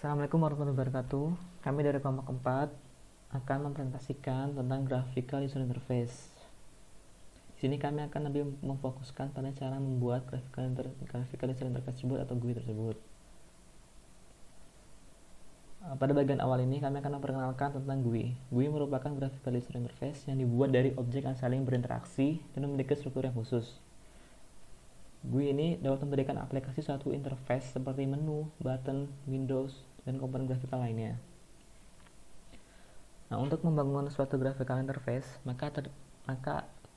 Assalamualaikum warahmatullahi wabarakatuh. Kami dari kelompok 4 akan mempresentasikan tentang graphical user interface. Di sini kami akan lebih memfokuskan pada cara membuat graphical user interface tersebut atau GUI tersebut. Pada bagian awal ini kami akan memperkenalkan tentang GUI. GUI merupakan graphical user interface yang dibuat dari objek yang saling berinteraksi dan memiliki struktur yang khusus. GUI ini dapat memberikan aplikasi suatu interface seperti menu, button, windows, dan komponen grafikal lainnya. Nah, untuk membangun suatu graphical interface, maka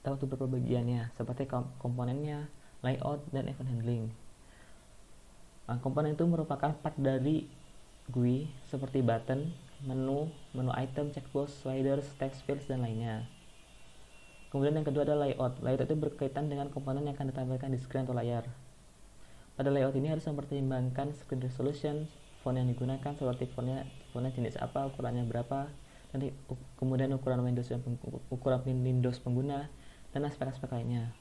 dapat beberapa bagiannya, seperti komponennya, layout, dan event handling. Nah, komponen itu merupakan part dari GUI, seperti button, menu item, checkbox, sliders, text fields, dan lainnya. Kemudian yang kedua adalah layout. Layout itu berkaitan dengan komponen yang akan ditampilkan di screen atau layar. Pada layout ini harus mempertimbangkan screen resolution, font yang digunakan seperti fontnya jenis apa, ukurannya berapa, dan kemudian ukuran Windows pengguna, dan aspek-aspek lainnya.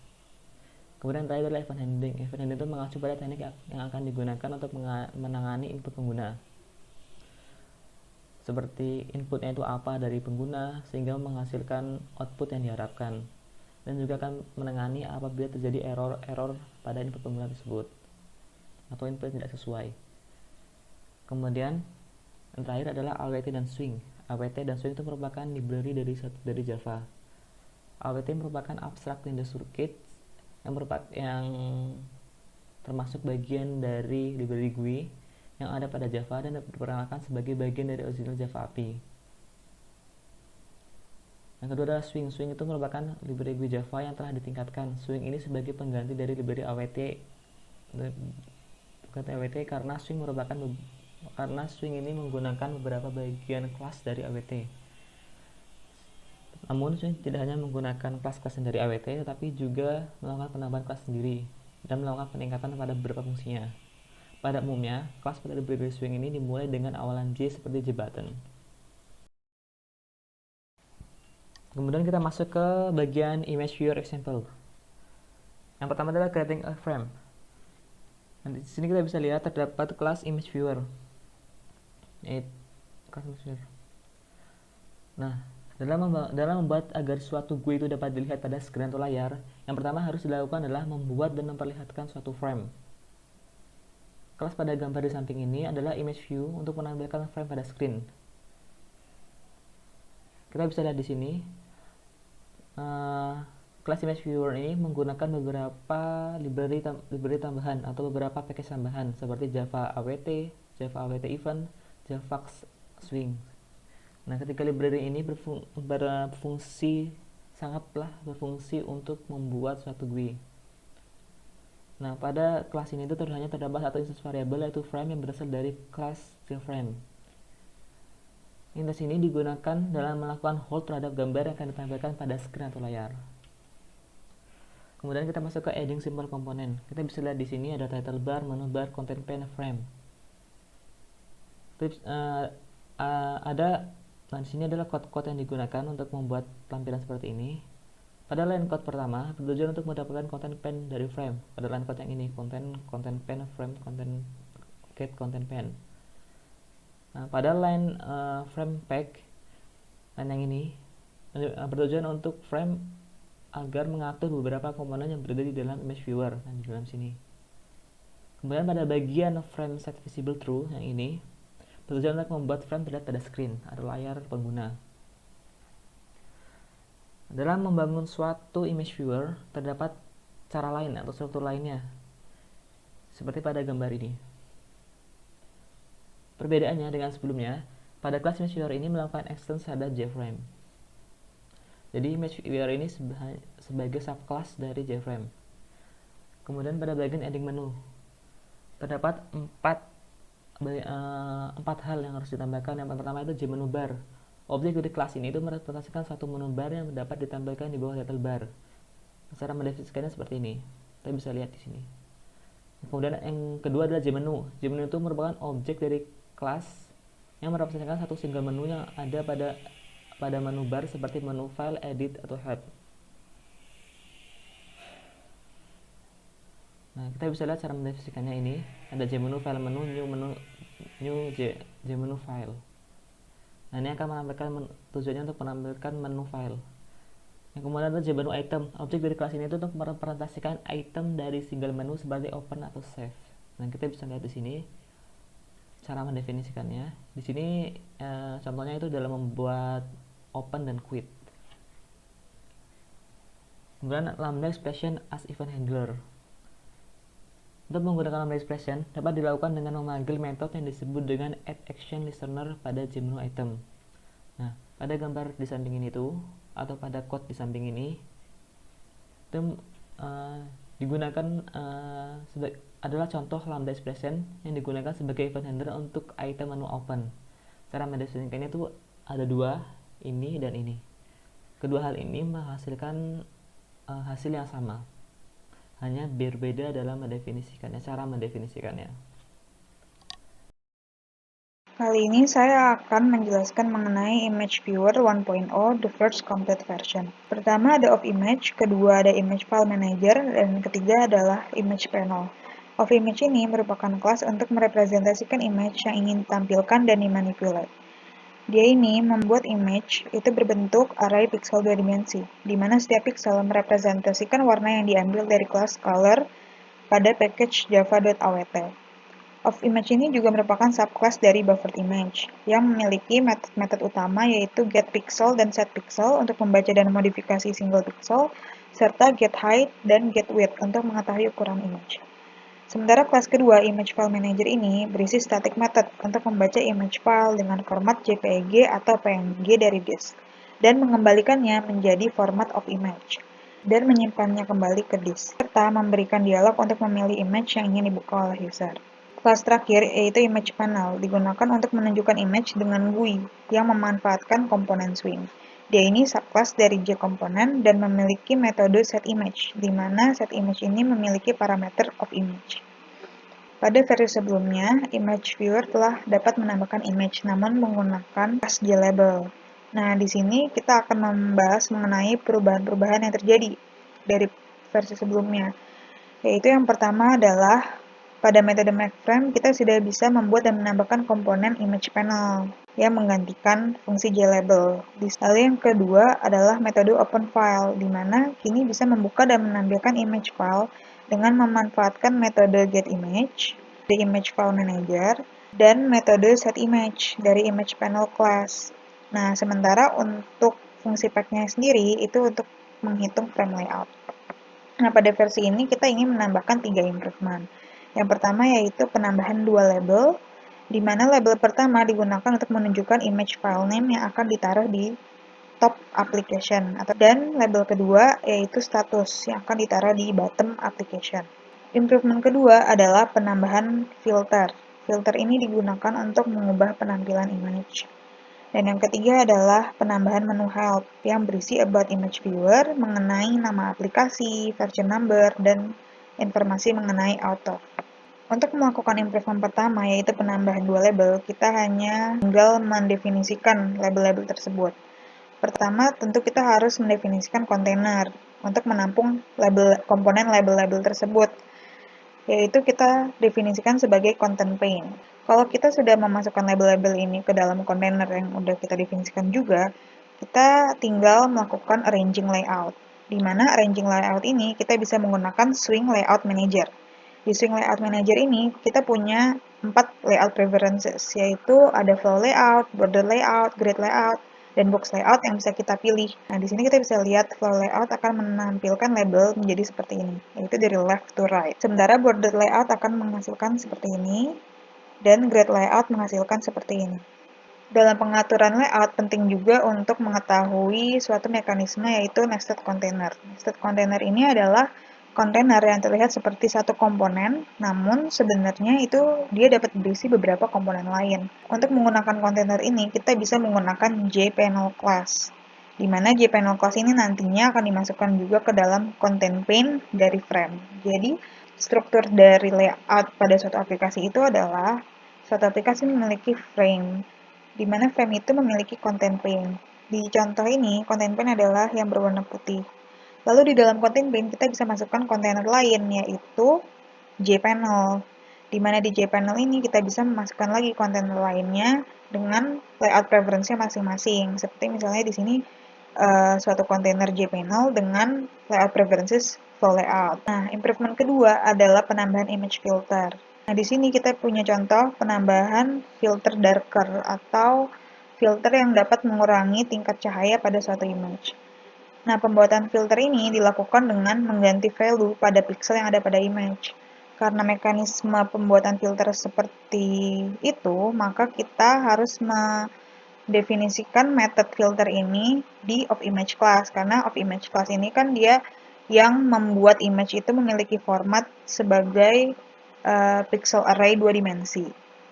Kemudian terakhir adalah event handling. Event handling itu mengacu pada teknik yang akan digunakan untuk menangani input pengguna. Seperti inputnya itu apa dari pengguna sehingga menghasilkan output yang diharapkan. Dan juga akan menangani apabila terjadi error pada input pengguna tersebut atau input tidak sesuai. Kemudian yang terakhir adalah AWT dan swing. AWT dan swing itu merupakan library dari Java. AWT merupakan abstract window circuit yang termasuk bagian dari library GUI yang ada pada Java dan diperkenalkan sebagai bagian dari original Java API. Yang kedua adalah swing. Swing itu merupakan library GUI Java yang telah ditingkatkan. Swing ini sebagai pengganti dari library AWT karena swing ini menggunakan beberapa bagian kelas dari AWT. Namun swing tidak hanya menggunakan kelas-kelas dari AWT, tetapi juga melakukan penambahan kelas sendiri dan melakukan peningkatan pada beberapa fungsinya. Pada umumnya, kelas pada library swing ini dimulai dengan awalan J seperti JButton. Kemudian kita masuk ke bagian image viewer example. Yang pertama adalah creating a frame. Nanti di sini kita bisa lihat terdapat kelas image viewer. Nah, dalam membuat agar suatu GUI itu dapat dilihat pada screen atau layar, yang pertama harus dilakukan adalah membuat dan memperlihatkan suatu frame. Kelas pada gambar di samping ini adalah image view untuk menampilkan frame pada screen. Kita bisa lihat di sini, kelas image viewer ini menggunakan beberapa library tambahan atau beberapa package tambahan seperti Java AWT, Java AWT Event, Javax Swing. Nah, ketika library ini sangatlah berfungsi untuk membuat suatu GUI. Nah, pada kelas ini itu hanya terdapat satu instance variabel yaitu frame yang berasal dari kelas frame. Instance ini digunakan dalam melakukan hold terhadap gambar yang akan ditampilkan pada screen atau layar. Kemudian kita masuk ke adding simple komponen. Kita bisa lihat di sini ada title bar, menu bar, content pane, frame. Nah, di sini adalah code-code yang digunakan untuk membuat tampilan seperti ini. Pada line code pertama, bertujuan untuk mendapatkan content pane dari frame. Pada line code yang ini, content pane, frame, get content pane. Nah, pada line frame pack, line yang ini bertujuan untuk frame agar mengatur beberapa komponen yang berada di dalam image viewer, di dalam sini. Kemudian pada bagian frame set visible true yang ini, bertujuan untuk membuat frame terlihat pada screen atau layar pengguna. Dalam membangun suatu image viewer, terdapat cara lain atau struktur lainnya, seperti pada gambar ini. Perbedaannya dengan sebelumnya, pada kelas image viewer ini melakukan extend terhadap JFrame. Jadi image viewer ini sebagai subclass dari JFrame. Kemudian pada bagian adding menu, terdapat empat hal yang harus ditambahkan. Yang pertama itu JMenu bar. Objek dari kelas ini itu merepresentasikan suatu menu bar yang dapat ditampilkan di bawah title bar. Cara mendefinisikannya seperti ini. Kita bisa lihat di sini. Kemudian yang kedua adalah JMenu. JMenu itu merupakan objek dari kelas yang merepresentasikan satu single menu yang ada pada menu bar seperti menu file, edit, atau help. Nah, kita bisa lihat cara mendefinisikannya ini. Ada JMenu, file menu, new menu, new jmenu file. Nah, ini akan menampilkan tujuannya untuk menampilkan menu file. Yang kemudian ada jmenu item. Objek dari kelas ini itu untuk merepresentasikan item dari single menu seperti open atau save. Nah, kita bisa lihat di sini cara mendefinisikannya. Di sini contohnya itu dalam membuat open dan quit. Kemudian lambda expression as event handler. Untuk menggunakan lambda expression dapat dilakukan dengan memanggil metode yang disebut dengan add action listener pada jmenu item. Nah, pada gambar di samping ini tuh atau pada code di samping ini itu digunakan adalah contoh lambda expression yang digunakan sebagai event handler untuk item menu open. Cara mendefinisikannya itu ada dua, ini dan ini. Kedua hal ini menghasilkan hasil yang sama, hanya berbeda dalam mendefinisikannya, cara mendefinisikannya. Kali ini saya akan menjelaskan mengenai Image Viewer 1.0, the first complete version. Pertama ada of image, kedua ada image file manager, dan ketiga adalah image panel. Of image ini merupakan kelas untuk merepresentasikan image yang ingin ditampilkan dan dimanipulate. Dia ini membuat image itu berbentuk array pixel 2 dimensi, di mana setiap pixel merepresentasikan warna yang diambil dari kelas color pada package java.awt. Of image ini juga merupakan subclass dari buffered image, yang memiliki metode utama yaitu getPixel dan setPixel untuk membaca dan modifikasi single pixel, serta getHeight dan getWidth untuk mengetahui ukuran image. Sementara kelas kedua, Image File Manager ini berisi static method untuk membaca image file dengan format JPEG atau PNG dari disk, dan mengembalikannya menjadi format of image, dan menyimpannya kembali ke disk, serta memberikan dialog untuk memilih image yang ingin dibuka oleh user. Kelas terakhir, yaitu Image Panel, digunakan untuk menunjukkan image dengan GUI yang memanfaatkan komponen swing. Dia ini subclass dari JComponent dan memiliki metode setImage, di mana setImage ini memiliki parameter of image. Pada versi sebelumnya, Image Viewer telah dapat menambahkan image, namun menggunakan kelas JLabel. Nah, di sini kita akan membahas mengenai perubahan-perubahan yang terjadi dari versi sebelumnya, yaitu yang pertama adalah pada metode MakeFrame, kita sudah bisa membuat dan menambahkan komponen image panel yang menggantikan fungsi JLabel. Lalu yang kedua adalah metode OpenFile, di mana kini bisa membuka dan menampilkan image file dengan memanfaatkan metode getImage dari Image File Manager dan metode setImage dari Image Panel Class. Nah, sementara untuk fungsi pack-nya sendiri itu untuk menghitung frame layout. Nah, pada versi ini kita ingin menambahkan 3 improvement. Yang pertama yaitu penambahan 2 label, di mana label pertama digunakan untuk menunjukkan image file name yang akan ditaruh di top application, dan label kedua yaitu status yang akan ditaruh di bottom application. Improvement kedua adalah penambahan filter. Filter ini digunakan untuk mengubah penampilan image. Dan yang ketiga adalah penambahan menu help yang berisi about image viewer mengenai nama aplikasi, version number, dan informasi mengenai auto. Untuk melakukan improvement pertama, yaitu penambahan 2 label, kita hanya tinggal mendefinisikan label-label tersebut. Pertama, tentu kita harus mendefinisikan kontainer untuk menampung komponen label-label tersebut, yaitu kita definisikan sebagai content pane. Kalau kita sudah memasukkan label-label ini ke dalam kontainer yang udah kita definisikan juga, kita tinggal melakukan arranging layout. Di mana arranging layout ini kita bisa menggunakan swing layout manager. Di swing layout manager ini kita punya 4 layout preferences, yaitu ada flow layout, border layout, grid layout, dan box layout yang bisa kita pilih. Nah, di sini kita bisa lihat flow layout akan menampilkan label menjadi seperti ini, yaitu dari left to right. Sementara border layout akan menghasilkan seperti ini, dan grid layout menghasilkan seperti ini. Dalam pengaturan layout, penting juga untuk mengetahui suatu mekanisme yaitu nested container. Nested container ini adalah kontainer yang terlihat seperti satu komponen, namun sebenarnya itu dia dapat berisi beberapa komponen lain. Untuk menggunakan kontainer ini, kita bisa menggunakan JPanel class, di mana JPanel class ini nantinya akan dimasukkan juga ke dalam content pane dari frame. Jadi, struktur dari layout pada suatu aplikasi itu adalah suatu aplikasi memiliki frame, di mana frame itu memiliki content pane. Di contoh ini, content pane adalah yang berwarna putih. Lalu di dalam content pane kita bisa masukkan kontainer lain, yaitu JPanel. di mana di jPanel ini kita bisa memasukkan lagi kontainer lainnya dengan layout preference-nya masing-masing. Seperti misalnya di sini suatu kontainer jPanel dengan layout preferences flow layout. Nah, improvement kedua adalah penambahan image filter. Nah, di sini kita punya contoh penambahan filter darker atau filter yang dapat mengurangi tingkat cahaya pada suatu image. Nah, pembuatan filter ini dilakukan dengan mengganti value pada pixel yang ada pada image. Karena mekanisme pembuatan filter seperti itu, maka kita harus mendefinisikan method filter ini di of_image class. Karena of_image class ini kan dia yang membuat image itu memiliki format sebagai pixel array 2 dimensi.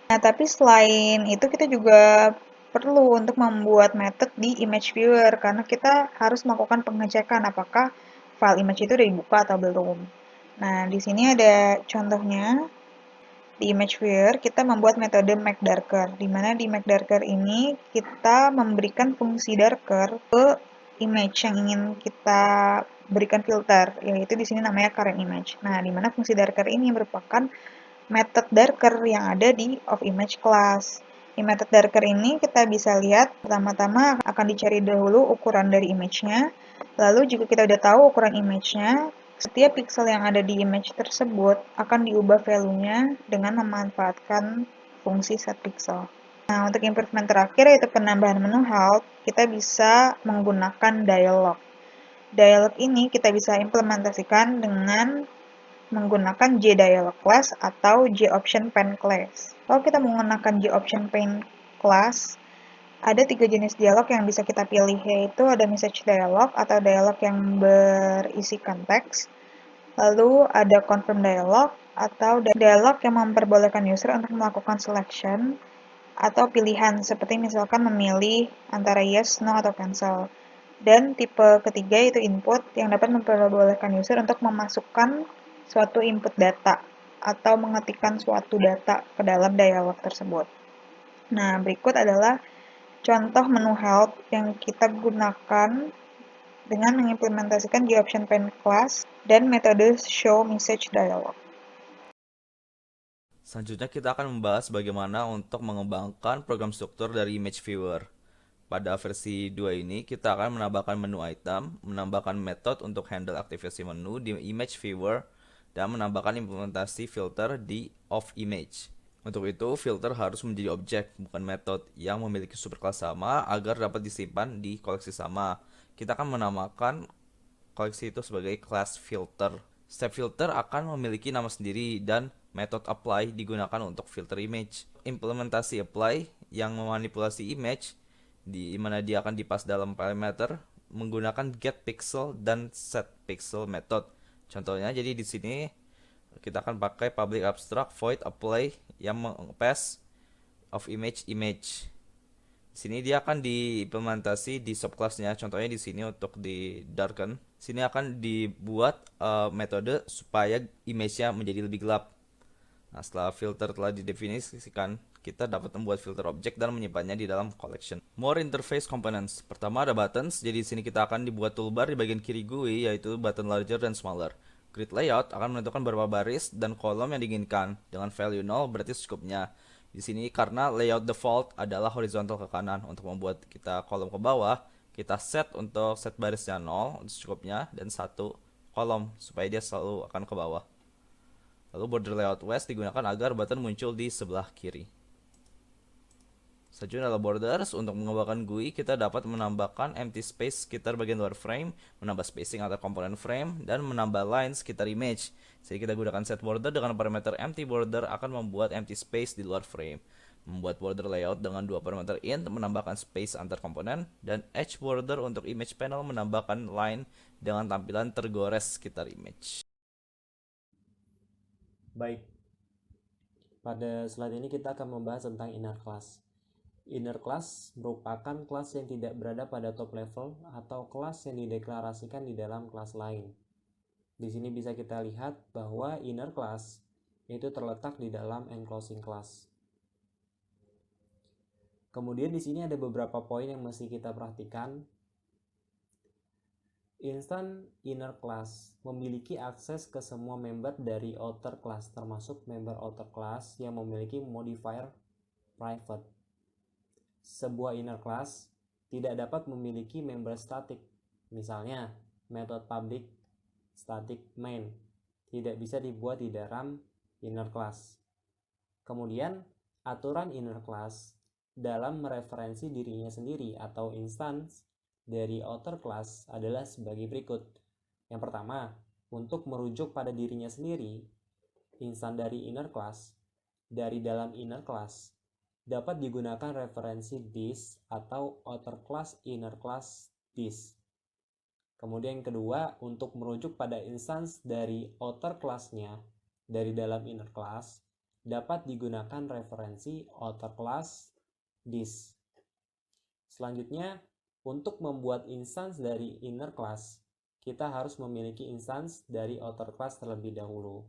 Nah, tapi selain itu kita juga perlu untuk membuat method di image viewer karena kita harus melakukan pengecekan apakah file image itu udah dibuka atau belum. Nah, di sini ada contohnya. Di image viewer kita membuat metode make darker, di mana di make darker ini kita memberikan fungsi darker ke image yang ingin kita berikan filter, yaitu di sini namanya current image. Nah, di mana fungsi darker ini merupakan method darker yang ada di of_image class. Di method darker ini kita bisa lihat pertama-tama akan dicari dahulu ukuran dari image-nya. Lalu jika kita udah tahu ukuran image-nya, setiap pixel yang ada di image tersebut akan diubah value-nya dengan memanfaatkan fungsi setPixel. Nah, untuk improvement terakhir yaitu penambahan menu help, kita bisa menggunakan dialog. Dialog ini kita bisa implementasikan dengan menggunakan JDialog class atau JOption pane class. Kalau kita menggunakan JOption pane class, ada 3 jenis dialog yang bisa kita pilih, yaitu ada message dialog atau dialog yang berisikan teks, lalu ada confirm dialog atau dialog yang memperbolehkan user untuk melakukan selection atau pilihan, seperti misalkan memilih antara yes, no, atau cancel. Dan tipe ketiga yaitu input yang dapat memperbolehkan user untuk memasukkan suatu input data atau mengetikkan suatu data ke dalam dialog tersebut. Nah, berikut adalah contoh menu help yang kita gunakan dengan mengimplementasikan JOption pane class dan metode show message dialog. Selanjutnya kita akan membahas bagaimana untuk mengembangkan program struktur dari image viewer. Pada versi 2 ini kita akan menambahkan menu item, menambahkan metode untuk handle aktivasi menu di image viewer, dan menambahkan implementasi filter di of image. Untuk itu, filter harus menjadi objek, bukan metode, yang memiliki superclass sama agar dapat disimpan di koleksi sama. Kita akan menamakan koleksi itu sebagai class filter. Step filter akan memiliki nama sendiri dan metode apply digunakan untuk filter image. Implementasi apply yang memanipulasi image di mana dia akan dipas dalam parameter menggunakan get pixel dan set pixel method. Contohnya jadi di sini kita akan pakai public abstract void apply yang mengpass of image. Di sini dia akan diimplementasi di subclassnya. Contohnya di sini untuk di darken. Sini akan dibuat metode supaya image-nya menjadi lebih gelap. Nah, setelah filter telah didefinisikan, kita dapat membuat filter objek dan menyimpannya di dalam collection. More interface components. Pertama ada buttons. Jadi di sini kita akan dibuat toolbar di bagian kiri GUI yaitu button larger dan smaller. Grid layout akan menentukan berapa baris dan kolom yang diinginkan. Dengan value 0 berarti secukupnya. Di sini karena layout default adalah horizontal ke kanan. Untuk membuat kita kolom ke bawah, kita set untuk set barisnya 0 secukupnya dan 1 kolom supaya dia selalu akan ke bawah. Lalu border layout west digunakan agar button muncul di sebelah kiri. Selanjutnya adalah borders. Untuk mengembangkan GUI, kita dapat menambahkan empty space sekitar bagian luar frame, menambah spacing antar komponen frame, dan menambah line sekitar image. Jadi kita gunakan set border dengan parameter empty border akan membuat empty space di luar frame. Membuat border layout dengan dua parameter int menambahkan space antar komponen, dan edge border untuk image panel menambahkan line dengan tampilan tergores sekitar image. Baik, pada slide ini kita akan membahas tentang inner class. Inner class merupakan kelas yang tidak berada pada top level atau kelas yang dideklarasikan di dalam kelas lain. Di sini bisa kita lihat bahwa inner class itu terletak di dalam enclosing class. Kemudian di sini ada beberapa poin yang mesti kita perhatikan. Instance inner class memiliki akses ke semua member dari outer class, termasuk member outer class yang memiliki modifier private. Sebuah inner class tidak dapat memiliki member static. Misalnya, method public static main tidak bisa dibuat di dalam inner class. Kemudian, aturan inner class dalam mereferensi dirinya sendiri atau instance dari outer class adalah sebagai berikut. Yang pertama, untuk merujuk pada dirinya sendiri, instance dari inner class dari dalam inner class dapat digunakan referensi this atau outer class inner class this. Kemudian yang kedua, untuk merujuk pada instance dari outer class-nya dari dalam inner class dapat digunakan referensi outer class this. Selanjutnya, untuk membuat instance dari inner class, kita harus memiliki instance dari outer class terlebih dahulu.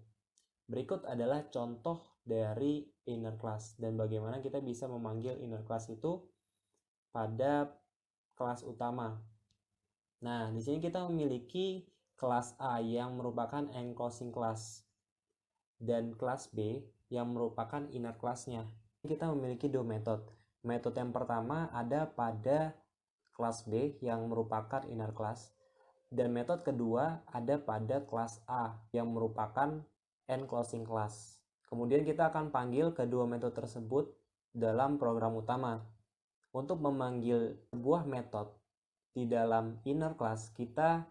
Berikut adalah contoh dari inner class dan bagaimana kita bisa memanggil inner class itu pada kelas utama. Nah, di sini kita memiliki kelas A yang merupakan enclosing class dan kelas B yang merupakan inner class-nya. Kita memiliki dua metode. Metode yang pertama ada pada kelas B yang merupakan inner class dan metode kedua ada pada kelas A yang merupakan enclosing class. Kemudian kita akan panggil kedua metode tersebut dalam program utama. Untuk memanggil sebuah metode di dalam inner class, kita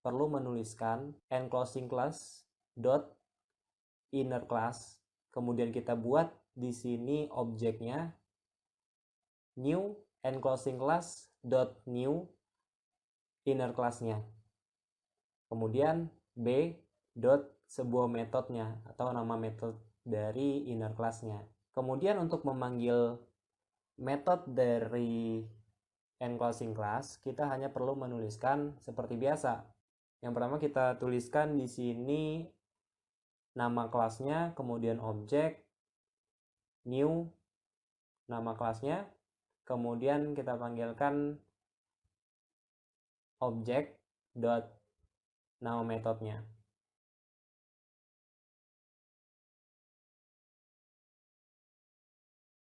perlu menuliskan enclosing class dot inner class. Kemudian kita buat di sini objeknya new enclosing class dot new inner class-nya. Kemudian b dot sebuah metodenya atau nama metode dari inner class-nya. Kemudian untuk memanggil metode dari enclosing class, kita hanya perlu menuliskan seperti biasa. Yang pertama kita tuliskan di sini nama kelasnya, kemudian objek, new, nama kelasnya, kemudian kita panggilkan objek dot nama metodenya.